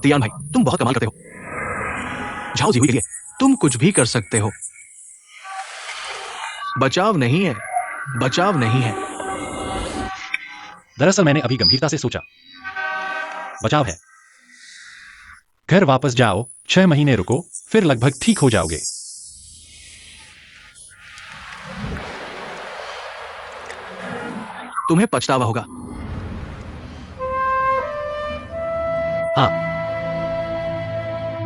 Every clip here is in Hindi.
तियान भाई, तुम बहुत कमाल करते हो। झाओ जी हुई के लिए तुम कुछ भी कर सकते हो। बचाव नहीं है, बचाव नहीं है। दरअसल मैंने अभी गंभीरता से सोचा, बचाव है। घर वापस जाओ, 6 महीने रुको, फिर लगभग ठीक हो जाओगे। तुम्हें पछतावा होगा। हाँ,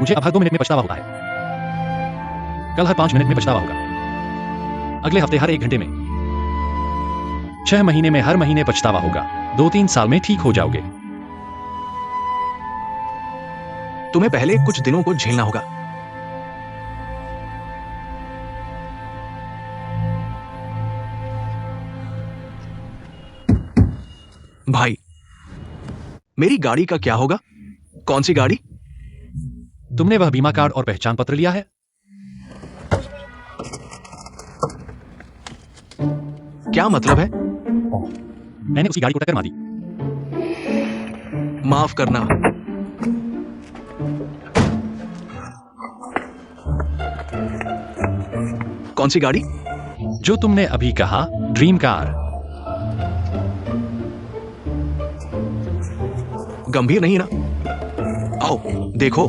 मुझे अब हर 2 मिनट में पछतावा होता है। कल हर 5 मिनट में पछतावा होगा। अगले हफ्ते हर 1 घंटे में। 6 महीने में हर महीने पछतावा होगा। 2-3 साल में ठीक हो जाओगे। तुम्हें पहले कुछ दिनों को झेलना होगा। भाई, मेरी गाड़ी का क्या होगा? कौन सी गाड़ी? तुमने वह बीमा कार्ड और पहचान पत्र लिया है? क्या मतलब है? मैंने उसी गाड़ी को टक्कर मारी। माफ करना। कौन सी गाड़ी? जो तुमने अभी कहा, ड्रीम कार। गंभीर नहीं ना? आओ देखो।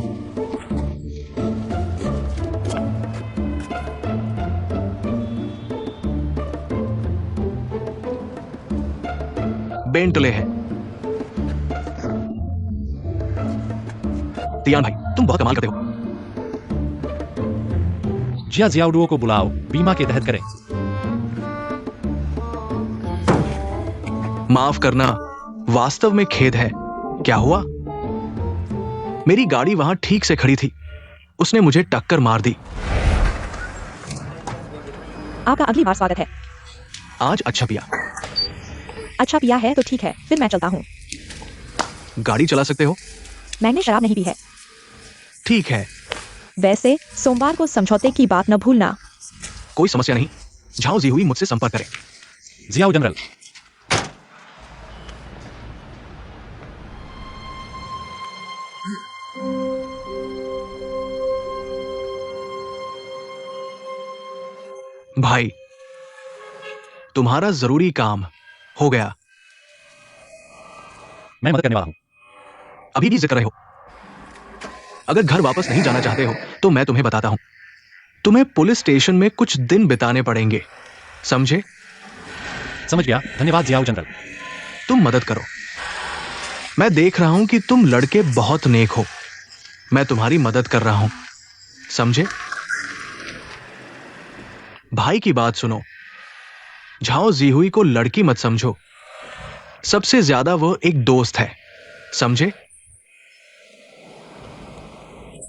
बेंटले है। तियान भाई, तुम बहुत कमाल करते हो। जिया जियाउडुओ को बुलाओ, बीमा के तहत करें। माफ करना, वास्तव में खेद है। क्या हुआ? मेरी गाड़ी वहां ठीक से खड़ी थी, उसने मुझे टक्कर मार दी। आपका अगली बार स्वागत है। आज अच्छा पिया। अच्छा पिया है तो ठीक है, फिर मैं चलता हूँ। गाड़ी चला सकते हो? मैंने शराब नहीं पी है। ठीक है। वैसे सोमवार को समझौते की बात न भूलना। कोई समस्या नहीं। झाओ जी हुई मुझसे संपर्क करें। जियाओ जनरल। भाई, तुम्हारा जरूरी काम हो गया। मैं मदद करने वाला हूं। अभी भी जिक्र रहे हो। अगर घर वापस नहीं जाना चाहते हो तो मैं तुम्हें बताता हूं। तुम्हें पुलिस स्टेशन में कुछ दिन बिताने पड़ेंगे, समझे? समझ गया, धन्यवाद जियाओ जनरल। तुम मदद करो। मैं देख रहा हूं कि तुम लड़के बहुत नेक हो। मैं तुम्हारी मदद कर रहा हूं, समझे? भाई की बात सुनो। झाओ जीहुई को लड़की मत समझो। सबसे ज्यादा वो एक दोस्त है, समझे?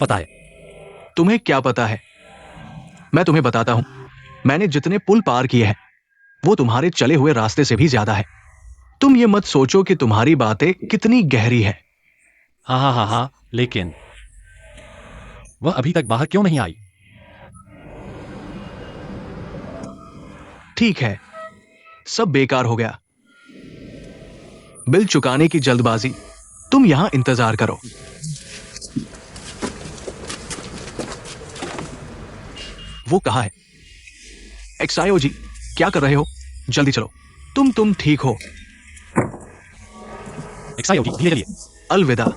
पता है। तुम्हें क्या पता है? मैं तुम्हें बताता हूं। मैंने जितने पुल पार किए हैं वो तुम्हारे चले हुए रास्ते से भी ज्यादा है। तुम ये मत सोचो कि तुम्हारी बातें कितनी गहरी है। हाँ, लेकिन वह अभी तक बाहर क्यों नहीं आई? ठीक है, सब बेकार हो गया। बिल चुकाने की जल्दबाजी। तुम यहां इंतजार करो। वो कहा है? एक्सायो जी, क्या कर रहे हो? जल्दी चलो। तुम ठीक हो? एक्सायो जी, धीरे चलिए। अलविदा।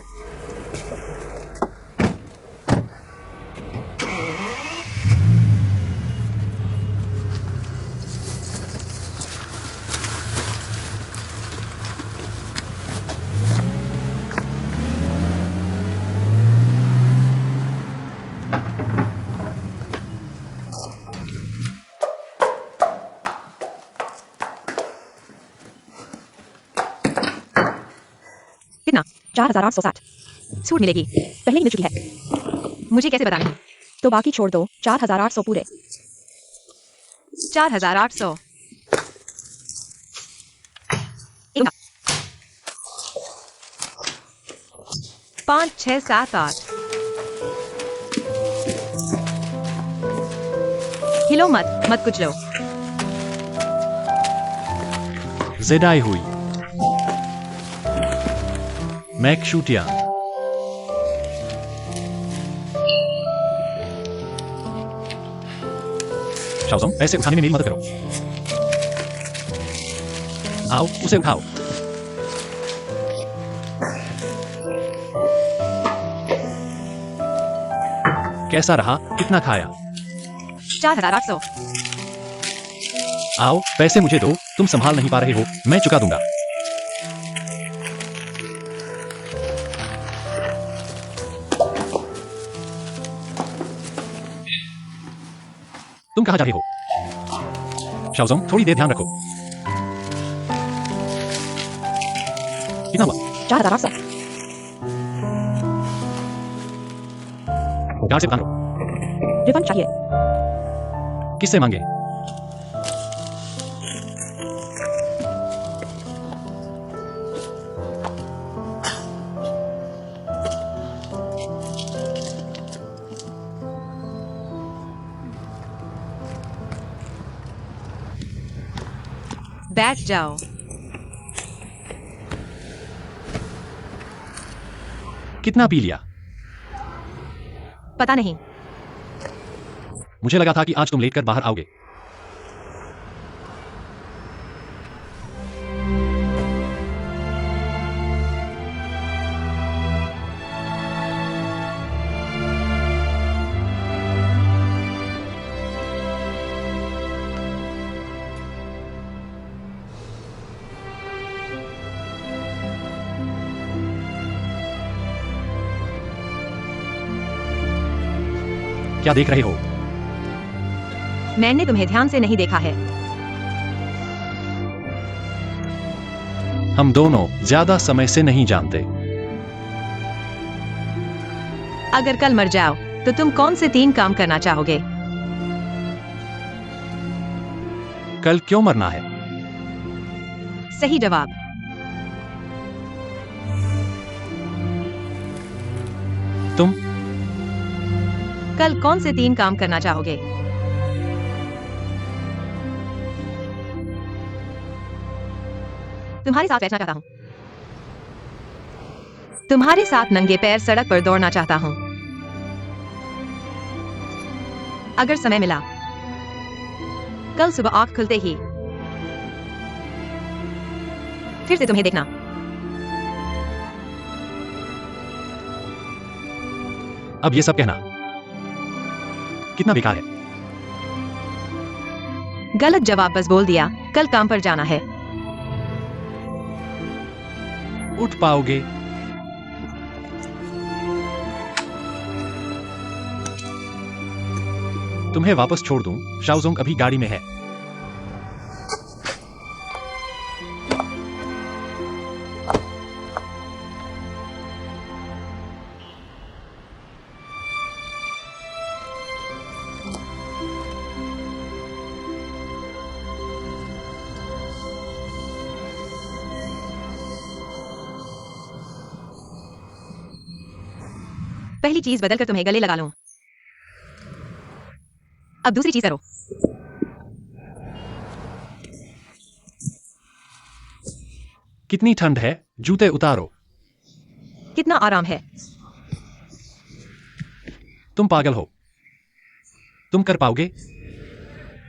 कितना? 4,860 छूट मिलेगी। पहले ही मिल चुकी है। मुझे कैसे बताना? तो बाकी छोड़ दो। 4,800 पूरे। 4,800। 5, 6, 7, 8। हिलो मत कुछ लो। जेडाई हुई। मैक शूटिया। शाओजोंग, पैसे उठाने में मेरी मदद करो। आओ, उसे उठाओ। कैसा रहा? कितना खाया? 4800। आओ, पैसे मुझे दो। तुम संभाल नहीं पा रहे हो, मैं चुका दूंगा। तुम कहां जा रहे हो? शाओजोंग, थोड़ी देर ध्यान रखो। कितना हुआ? 4800। कार से लो। रिफंड चाहिए। किससे मांगे? बैठ जाओ। कितना पी लिया? पता नहीं। मुझे लगा था कि आज तुम लेट कर बाहर आओगे। क्या देख रहे हो? मैंने तुम्हें ध्यान से नहीं देखा है। हम दोनों ज्यादा समय से नहीं जानते। अगर कल मर जाओ तो तुम कौन से 3 काम करना चाहोगे? कल क्यों मरना है? सही जवाब। तुम कल कौन से 3 काम करना चाहोगे? तुम्हारे साथ बैठना चाहता हूँ। तुम्हारे साथ नंगे पैर सड़क पर दौड़ना चाहता हूँ। अगर समय मिला, कल सुबह आंख खुलते ही फिर से तुम्हें देखना। अब ये सब कहना कितना बेकार है। गलत जवाब बस बोल दिया। कल काम पर जाना है। उठ पाओगे? तुम्हें वापस छोड़ दूं? शाओजोंग अभी गाड़ी में है। पहली चीज बदलकर तुम्हें गले लगा लूं। अब दूसरी चीज करो। कितनी ठंड है? जूते उतारो। कितना आराम है। तुम पागल हो। तुम कर पाओगे?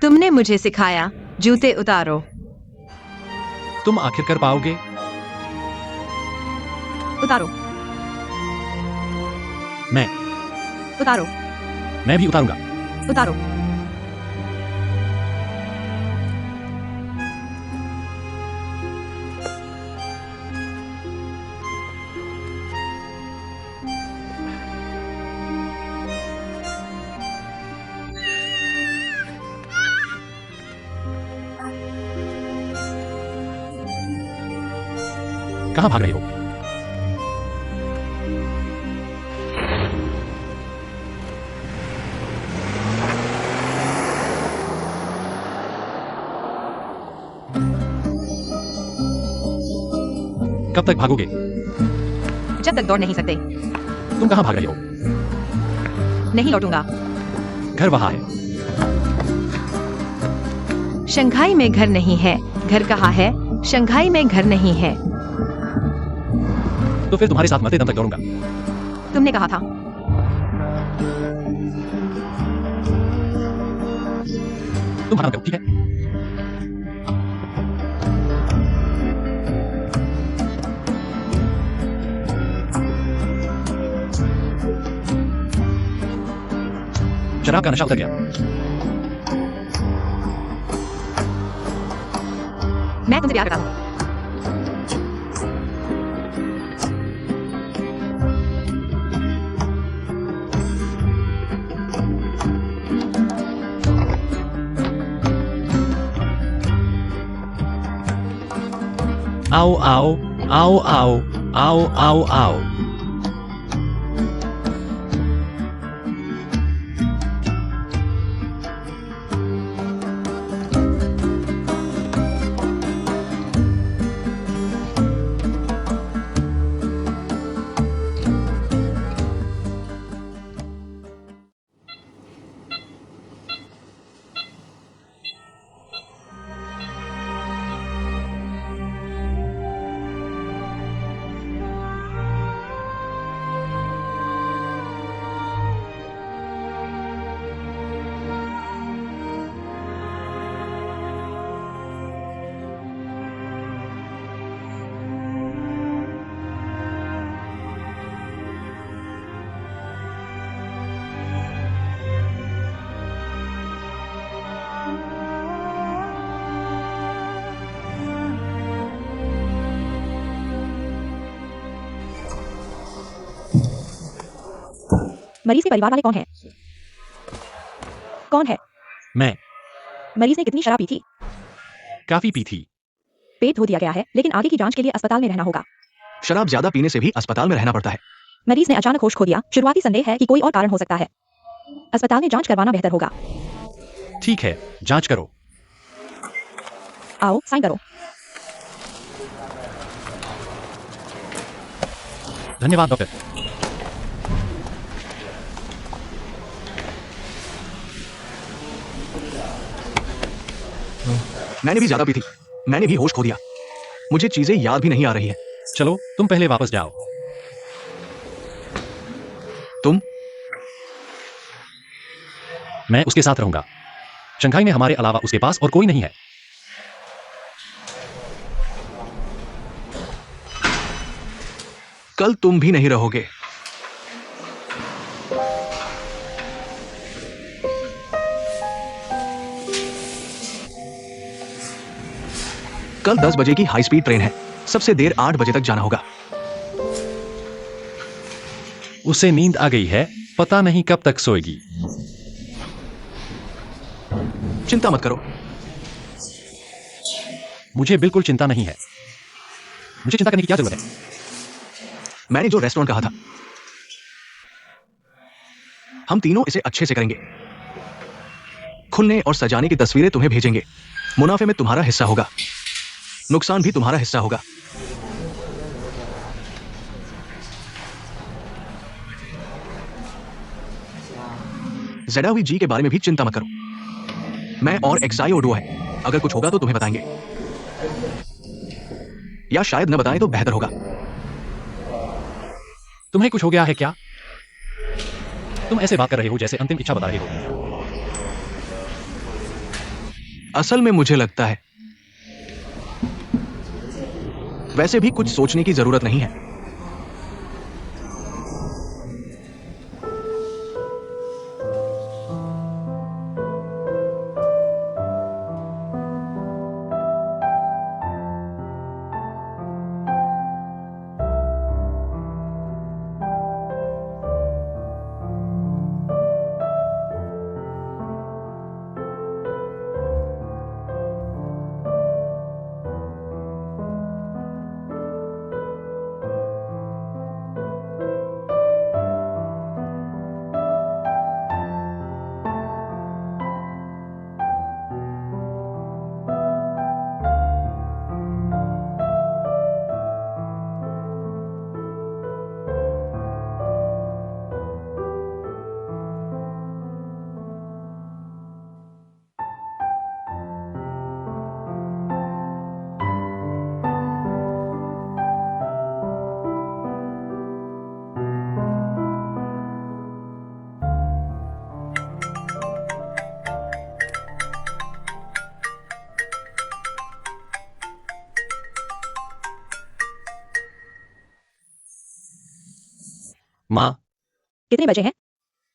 तुमने मुझे सिखाया जूते उतारो। तुम आखिर कर पाओगे? उतारो। मैं उतारो। मैं भी उतारूंगा। उतारो। कहां भाग रहे हो? कब तक भागोगे? जब तक दौड़ नहीं सकते। तुम कहां भाग रहे हो? नहीं लौटूंगा। घर वहां है। शंघाई में घर नहीं है। घर कहाँ है? शंघाई में घर नहीं है। तो फिर तुम्हारे साथ मरते दम तक दौड़ूंगा। तुमने कहा था। तुम आराम करो, ठीक है? शराब का नशा उतर गया। मैं तुमसे प्यार करता हूँ। आओ आओ आओ आओ आओ आओ आओ। मरीज के परिवार वाले कौन हैं? कौन है? मैं मरीज ने कितनी शराब पी थी? काफी पी थी। पेट धो दिया गया है, लेकिन आगे की जांच के लिए अस्पताल में रहना होगा। शराब ज्यादा पीने से भी अस्पताल में रहना पड़ता है। मरीज ने अचानक होश खो दिया। शुरुआती संदेह है कि कोई और कारण हो सकता है। अस्पताल में जांच करवाना बेहतर होगा। ठीक है, जांच करो। आओ, साइन करो। धन्यवाद डॉक्टर। मैंने भी ज्यादा पी थी। मैंने भी होश खो दिया। मुझे चीजें याद भी नहीं आ रही है। चलो तुम पहले वापस जाओ। तुम? मैं उसके साथ रहूंगा। शंघाई में हमारे अलावा उसके पास और कोई नहीं है। कल तुम भी नहीं रहोगे। कल 10 बजे की हाई स्पीड ट्रेन है। सबसे देर 8 बजे तक जाना होगा। उसे नींद आ गई है, पता नहीं कब तक सोएगी। चिंता मत करो। मुझे बिल्कुल चिंता नहीं है। मुझे चिंता करने की क्या जरूरत है? मैंने जो रेस्टोरेंट कहा था, हम तीनों इसे अच्छे से करेंगे। खुलने और सजाने की तस्वीरें तुम्हें भेजेंगे। मुनाफे में तुम्हारा हिस्सा होगा, नुकसान भी तुम्हारा हिस्सा होगा। जेडावी जी के बारे में भी चिंता मत करो। मैं और एक्साइओ डो है। अगर कुछ होगा तो तुम्हें बताएंगे, या शायद न बताएं तो बेहतर होगा। तुम्हें कुछ हो गया है क्या? तुम ऐसे बात कर रहे हो जैसे अंतिम इच्छा बता रहे हो। असल में मुझे लगता है, वैसे भी कुछ सोचने की जरूरत नहीं है। माँ, कितने बजे हैं?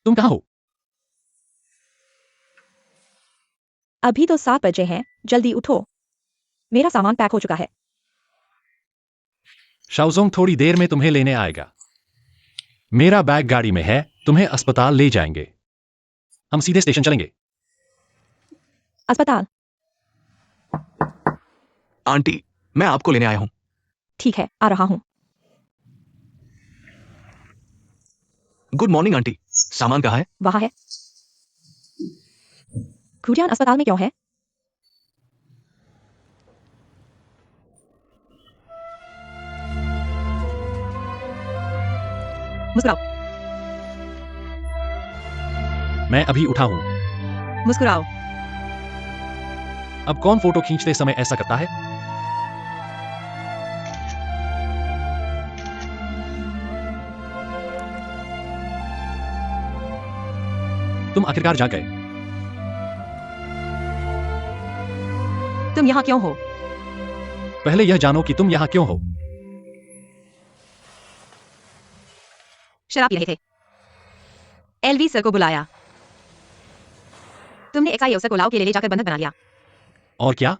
तुम कहाँ हो? अभी तो 7 बजे हैं, जल्दी उठो। मेरा सामान पैक हो चुका है। शाओजोंग थोड़ी देर में तुम्हें लेने आएगा। मेरा बैग गाड़ी में है, तुम्हें अस्पताल ले जाएंगे। हम सीधे स्टेशन चलेंगे। अस्पताल? आंटी, मैं आपको लेने आया हूं। ठीक है, आ रहा हूँ। Good morning aunty. सामान कहाँ है? वहाँ है। खुजियान अस्पताल में क्यों है? मुस्कुराओ। मैं अभी उठा हूं। मुस्कुराओ। अब कौन फोटो खींचते समय ऐसा करता है? तुम आखिरकार जा गए। तुम यहाँ क्यों हो? पहले यह जानो कि तुम यहां क्यों हो। शराब पी रहे थे। एलवी सर को बुलाया। तुमने एक्सआई अफसर को लाओ के लिए ले जाकर बंधक बना लिया। और क्या?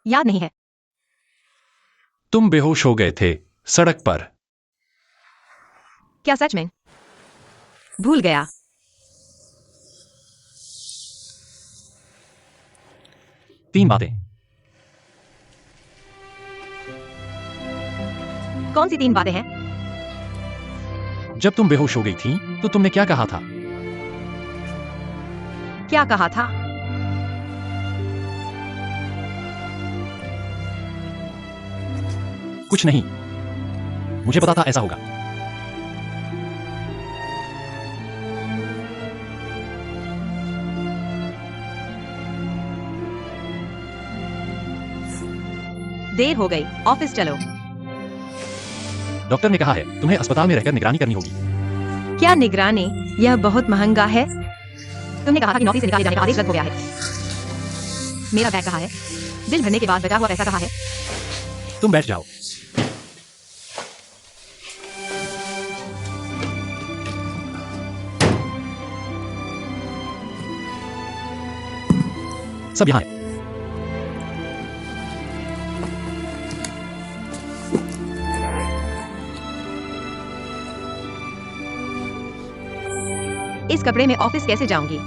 याद नहीं है। तुम बेहोश हो गए थे सड़क पर। क्या सच में? भूल गया। तीन बातें। कौन सी 3 बातें हैं? जब तुम बेहोश हो गई थी तो तुमने क्या कहा था? क्या कहा था? कुछ नहीं। मुझे पता था ऐसा होगा। देर हो गई, ऑफिस चलो। डॉक्टर ने कहा है तुम्हें अस्पताल में रहकर निगरानी करनी होगी। क्या निगरानी? यह बहुत महंगा है। तुमने कहा था कि नौकरी से निकाले जाने का आदेश रद्द हो गया है। मेरा बैग कहाँ है? बिल भरने के बाद बचा हुआ पैसा कहाँ है? तुम बैठ जाओ। सब यहाँ है। इस कपड़े में ऑफिस कैसे जाऊंगी?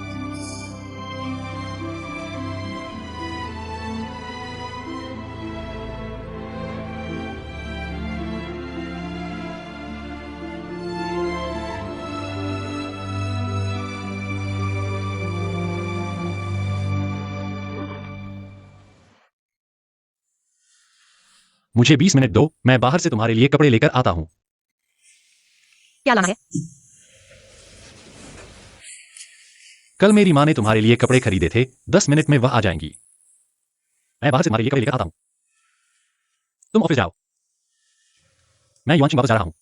मुझे 20 मिनट दो, मैं बाहर से तुम्हारे लिए कपड़े लेकर आता हूं। क्या लाना है? कल मेरी माँ ने तुम्हारे लिए कपड़े खरीदे थे, 10 मिनट में वह आ जाएंगी। मैं बाहर से तुम्हारे लिए कपड़े लेकर आता हूं। तुम ऑफिस जाओ। मैं युवांशी वापस जा रहा हूं।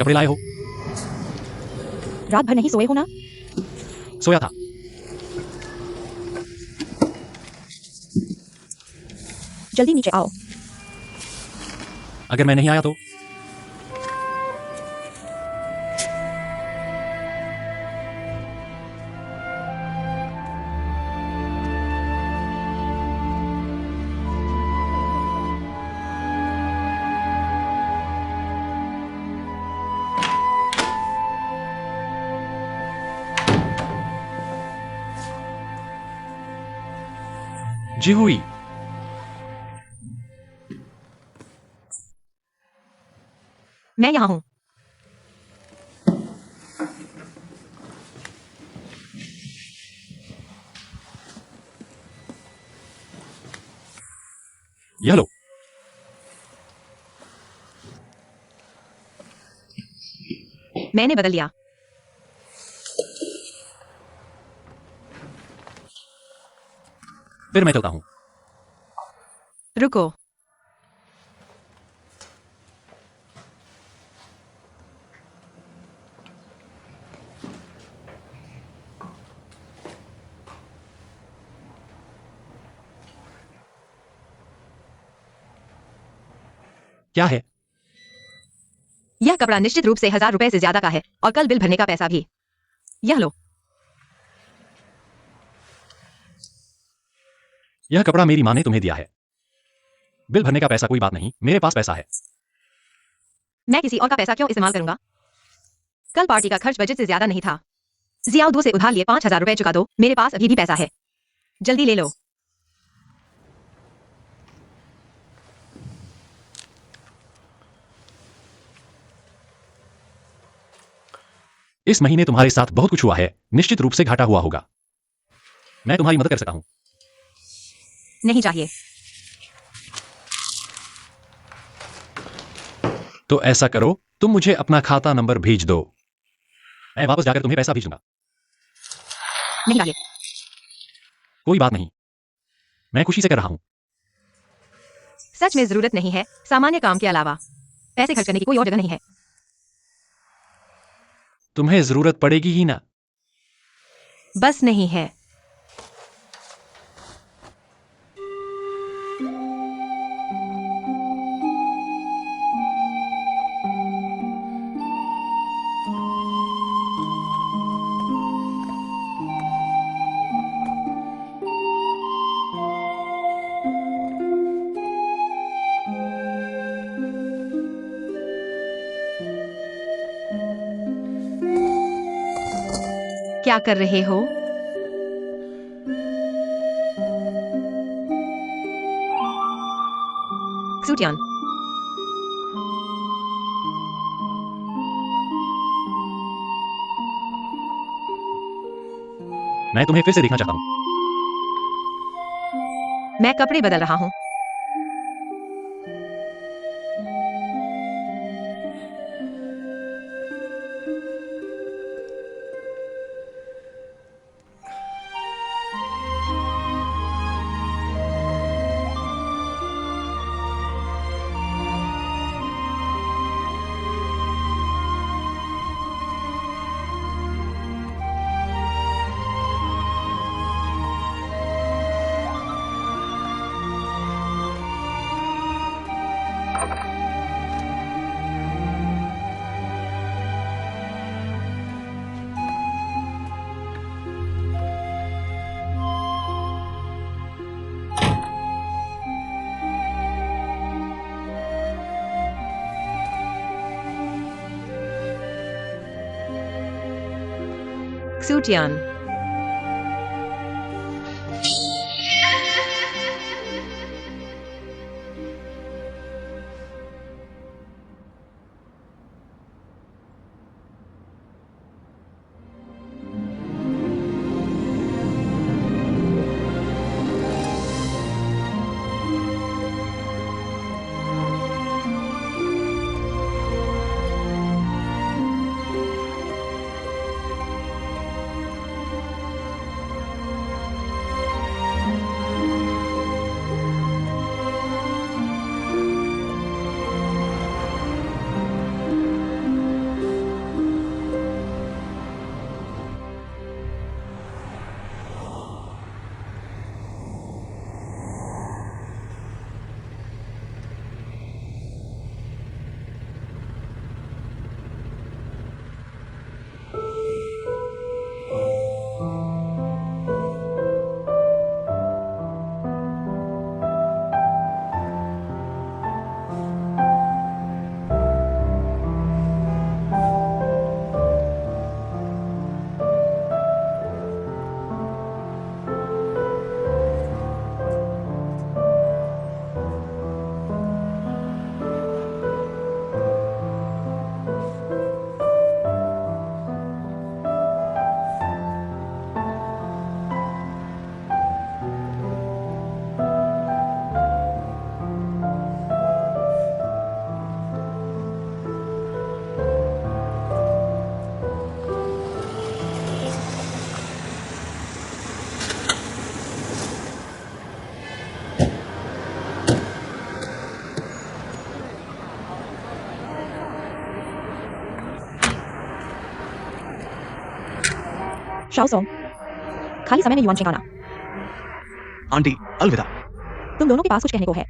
कपड़े लाए हो? रात भर नहीं सोए हो ना? सोया था। जल्दी नीचे आओ। अगर मैं नहीं आया तो? जी हुई। मैं यहाँ हूँ। यह लो। मैंने बदल लिया। फिर मैं चलता हूं। रुको। क्या है? यह कपड़ा निश्चित रूप से 1000 रुपए से ज्यादा का है और कल बिल भरने का पैसा भी। यह लो। यह कपड़ा मेरी माँ ने तुम्हें दिया है। बिल भरने का पैसा कोई बात नहीं, मेरे पास पैसा है। मैं किसी और का पैसा क्यों इस्तेमाल करूंगा? कल पार्टी का खर्च बजट से ज्यादा नहीं था। जियाओ दो से उधार लिए 5000 रुपए चुका दो, मेरे पास अभी भी पैसा है। जल्दी ले लो। इस महीने तुम्हारे साथ बहुत कुछ हुआ है, निश्चित रूप से घाटा हुआ होगा। मैं तुम्हारी मदद कर सकता हूं। नहीं चाहिए। तो ऐसा करो, तुम मुझे अपना खाता नंबर भेज दो। मैं वापस जाकर तुम्हें पैसा भेजूंगा। नहीं चाहिए। कोई बात नहीं, मैं खुशी से कर रहा हूं। सच में जरूरत नहीं है, सामान्य काम के अलावा पैसे खर्च करने की कोई और जगह नहीं है। तुम्हें जरूरत पड़ेगी ही ना। बस नहीं है। क्या कर रहे हो? सूटियान। मैं तुम्हें फिर से देखना चाहता हूं। मैं कपड़े बदल रहा हूँ। सूटियान। शाओ सोंग, खाली समय में युआन चिंगाना। आंटी अलविदा। तुम दोनों के पास कुछ कहने को है?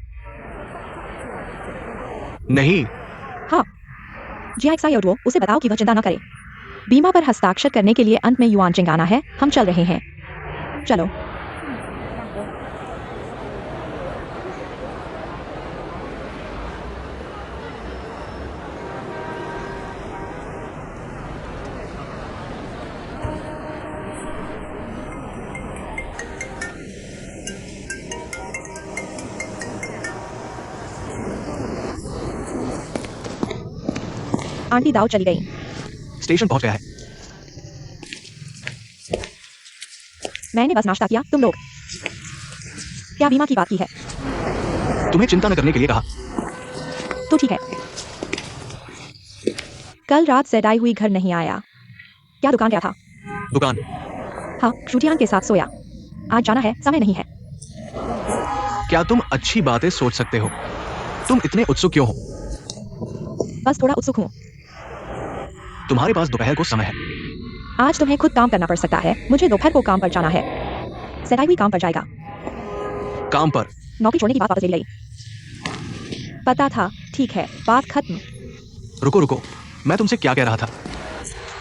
नहीं, हाँ, जिया एक्सा योडवो, उसे बताओ कि वह चिंता न करे। बीमा पर हस्ताक्षर करने के लिए अंत में युआन चिंगाना है। हम चल रहे हैं। चलो। आंटी दाऊ चली गई। स्टेशन पहुंच गया है। मैंने बस नाश्ता किया। तुम लोग क्या बीमा की बात की है? तुम्हें चिंता न करने के लिए कहा। तो ठीक है। कल रात सेडाई हुई घर नहीं आया। क्या दुकान गया था? दुकान। हाँ, शुटियान के साथ सोया। आज जाना है, समय नहीं है। क्या तुम अच्छी बातें सोच सकते हो? तुम इतने उत्सुक क्यों हो? बस थोड़ा उत्सुक हूँ। तुम्हारे पास दोपहर को समय है। आज तुम्हें खुद काम करना पड़ सकता है। मुझे दोपहर को काम पर जाना है। सेडाई हुई काम पर जाएगा। काम पर। नौकरी छोड़ने की बात वापस ले ली गई। पता था। ठीक है, बात खत्म। रुको रुको, मैं तुमसे क्या कह रहा था?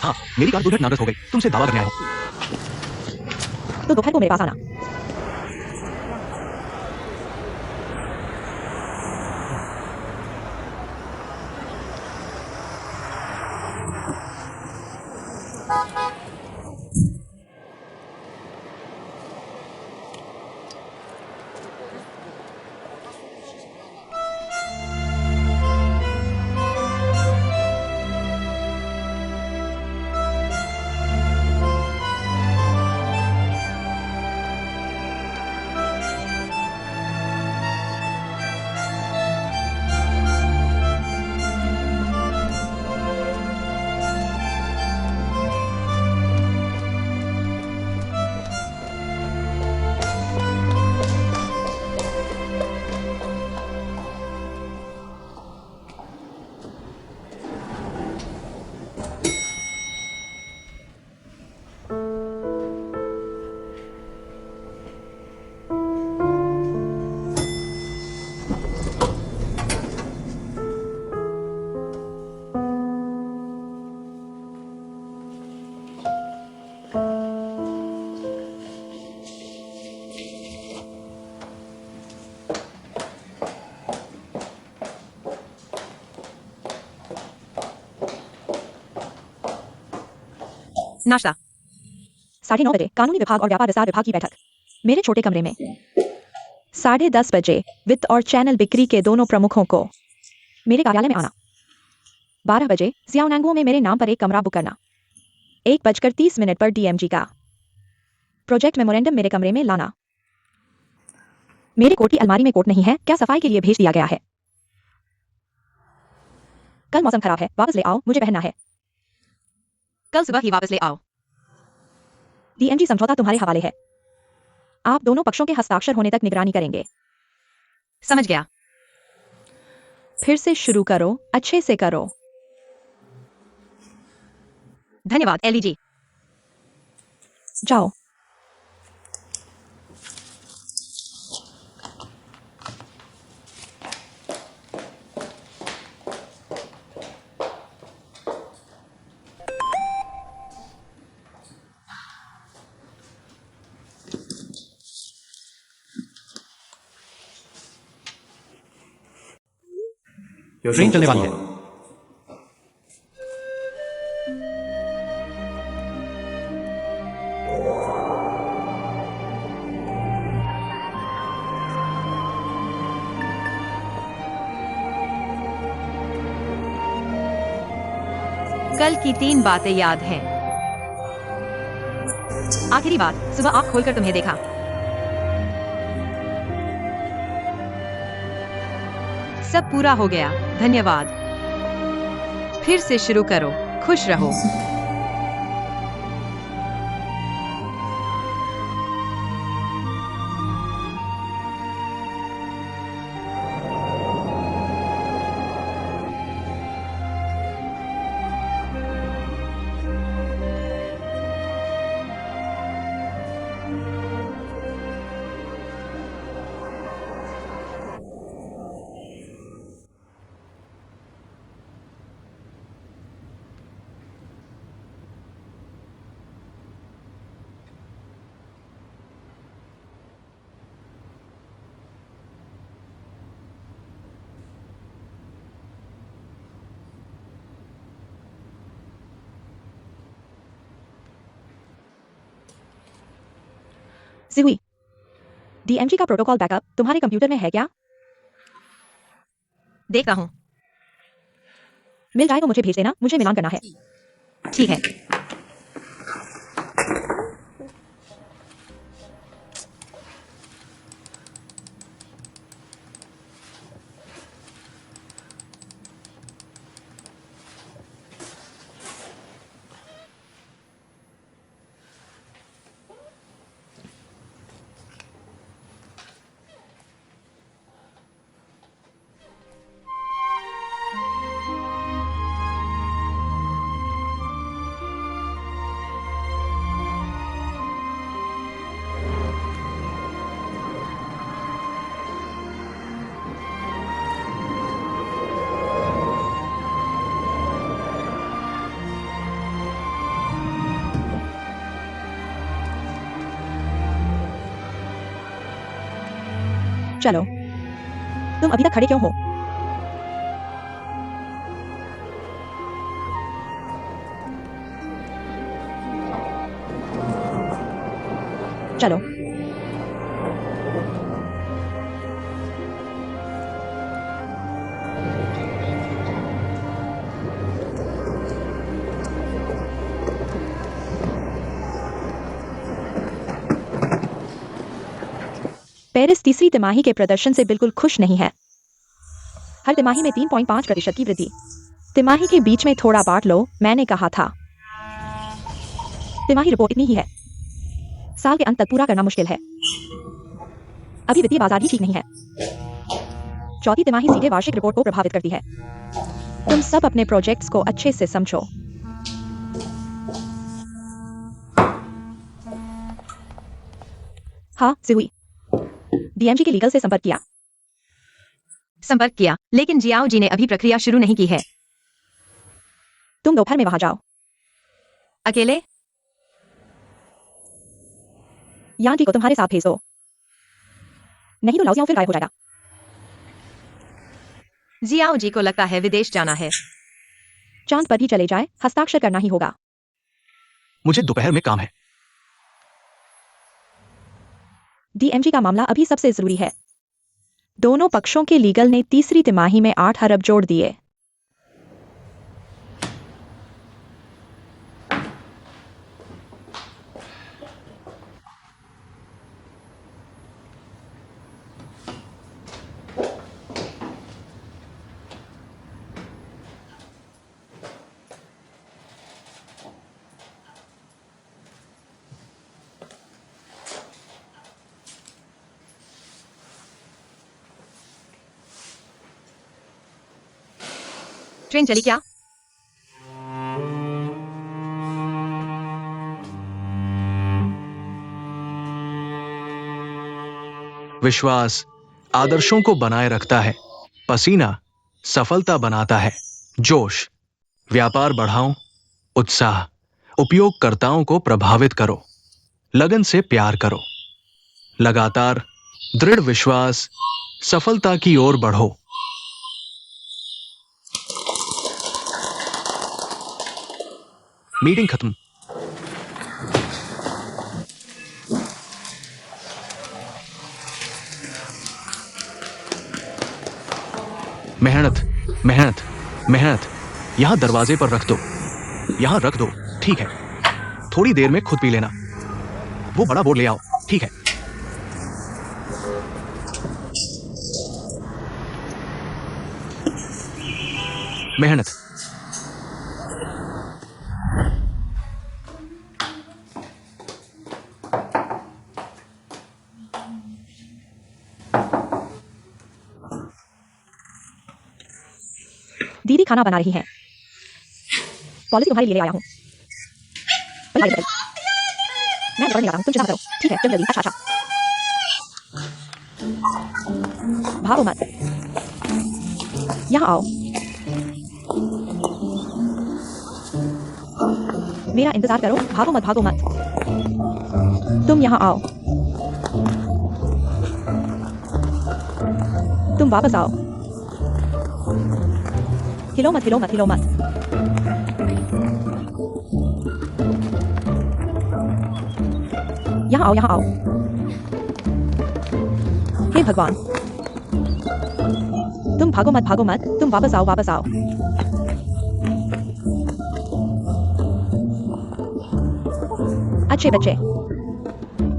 हाँ, मेरी कार दुर्घटनाग्रस्त हो गई। तुमसे दावा करने आया हूँ। तो दोपहर को मेरे पास आना। नाश्ता 9:30 बजे कानूनी विभाग और व्यापार विस्तार विभाग की बैठक मेरे छोटे कमरे में। 10:30 बजे वित्त और चैनल बिक्री के दोनों प्रमुखों को मेरे कार्यालय में आना। 12 बजे जियाओनांगो में मेरे नाम पर एक कमरा बुक करना। 1:30 पर डीएमजी का प्रोजेक्ट मेमोरेंडम मेरे कमरे में लाना। मेरे कोट की अलमारी में कोट नहीं है, क्या सफाई के लिए भेज दिया गया है? कल मौसम खराब है, वापस ले आओ, मुझे पहनना है। कल सुबह ही वापस ले आओ। डीएमजी समझौता तुम्हारे हवाले है। आप दोनों पक्षों के हस्ताक्षर होने तक निगरानी करेंगे। समझ गया। फिर से शुरू करो, अच्छे से करो। धन्यवाद एलईजी। जाओ। ट्रेन चलने वाली है। कल की 3 बातें याद हैं। आखिरी बात, सुबह आँख खोलकर तुम्हें देखा। सब पूरा हो गया, धन्यवाद। फिर से शुरू करो, खुश रहो। जिहुई, डीएमजी का प्रोटोकॉल बैकअप तुम्हारे कंप्यूटर में है क्या? देखता हूँ। मिल जाए तो मुझे भेज देना, मुझे मिलान करना है। ठीक है। चलो, तुम अभी तक खड़े क्यों हो? चलो, पेरिस तीसरी तिमाही के प्रदर्शन से बिल्कुल खुश नहीं है। हर तिमाही में 3.5% की वृद्धि। तिमाही के बीच में थोड़ा बांट लो, मैंने कहा था। तिमाही रिपोर्ट इतनी ही है। साल के अंत तक पूरा करना मुश्किल है। अभी वित्तीय बाजार ही ठीक नहीं है। चौथी तिमाही सीधे वार्षिक रिपोर्ट को प्रभावित करती है। तुम सब अपने प्रोजेक्ट्स को अच्छे से समझो। हाँ, जिहुई, डीएमजी के लीगल से संपर्क किया, लेकिन जियाओ जी ने अभी प्रक्रिया शुरू नहीं की है। तुम दोपहर में वहां जाओ। अकेले? यान जी को तुम्हारे साथ भेज दो, नहीं तो लाउजियाओ फिर गायब हो जाएगा। जियाओ जी को लगता है विदेश जाना है। चांद पर भी चले जाए, हस्ताक्षर करना ही होगा। मुझे दोपहर में काम है। डीएमजी का मामला अभी सबसे जरूरी है। दोनों पक्षों के लीगल ने तीसरी तिमाही में 8 अरब जोड़ दिए। ट्रेन चली क्या? विश्वास आदर्शों को बनाए रखता है। पसीना सफलता बनाता है। जोश व्यापार बढ़ाओ। उत्साह उपयोगकर्ताओं को प्रभावित करो। लगन से प्यार करो। लगातार दृढ़ विश्वास सफलता की ओर बढ़ो। मीटिंग खत्म। मेहनत मेहनत मेहनत। यहां दरवाजे पर रख दो। यहां रख दो। ठीक है, थोड़ी देर में खुद पी लेना। वो बड़ा बोर्ड ले आओ। ठीक है। मेहनत। दीदी खाना बना रही हैं। पॉलिसी तुम्हारे लिए ले आया हूँ। मैं नहीं आता हूँ, तुम चिंता मत करो। ठीक है, चल जल्दी। अच्छा। भागो मत, यहाँ आओ। मेरा इंतजार करो। भागो मत, भागो मत। तुम यहाँ आओ। तुम वापस आओ। हिलो मत, हिलो मत, हिलो मत। यहाँ आओ, यहाँ आओ। हे भगवान, तुम भागो मत, तुम वापस आओ, वापस आओ। अच्छे बच्चे,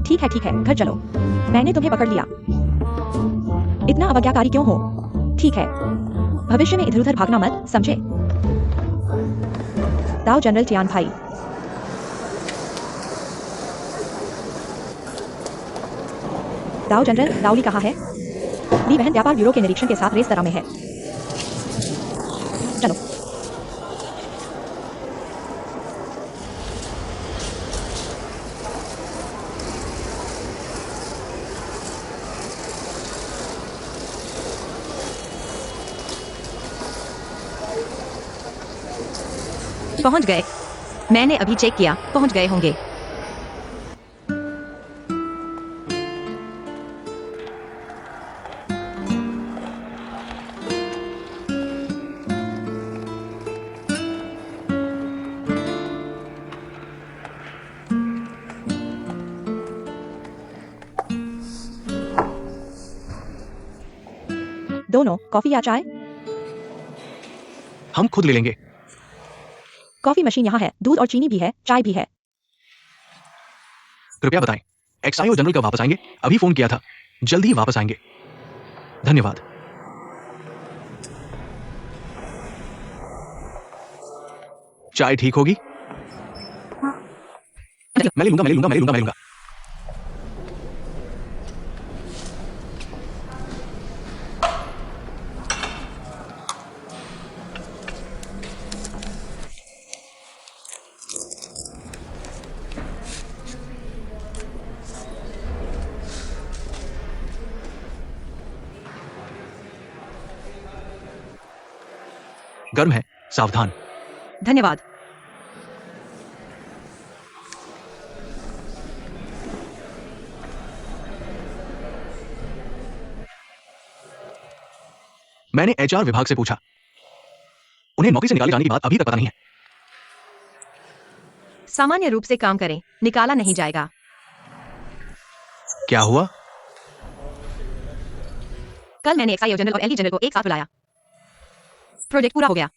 ठीक है, घर चलो। मैंने तुम्हें पकड़ लिया। इतना अवज्ञाकारी क्यों हो? ठीक है, भविष्य में इधर उधर भागना मत, समझे? दाओ जनरल टियान भाई। दाओ जनरल, दाओली कहाँ है? ली बहन व्यापार ब्यूरो के निरीक्षण के साथ रेस्तरां में है। चलो। पहुंच गए। मैंने अभी चेक किया, पहुंच गए होंगे। दोनों कॉफी या चाय? हम खुद ले लेंगे। कॉफी मशीन यहाँ है, दूध और चीनी भी है, चाय भी है। कृपया बताएं, एक्साइओ जनरल कब वापस आएंगे? अभी फोन किया था, जल्दी ही वापस आएंगे। धन्यवाद। चाय ठीक होगी? मैं ले लूंगा। गर्म है, सावधान। धन्यवाद। मैंने एचआर विभाग से पूछा, उन्हें नौकरी से निकाले जाने की बात अभी तक पता नहीं है। सामान्य रूप से काम करें, निकाला नहीं जाएगा। क्या हुआ? कल मैंने एक्साइओ जनरल और एलडी जनरल को एक साथ बुलाया। प्रोजेक्ट पूरा हो गया।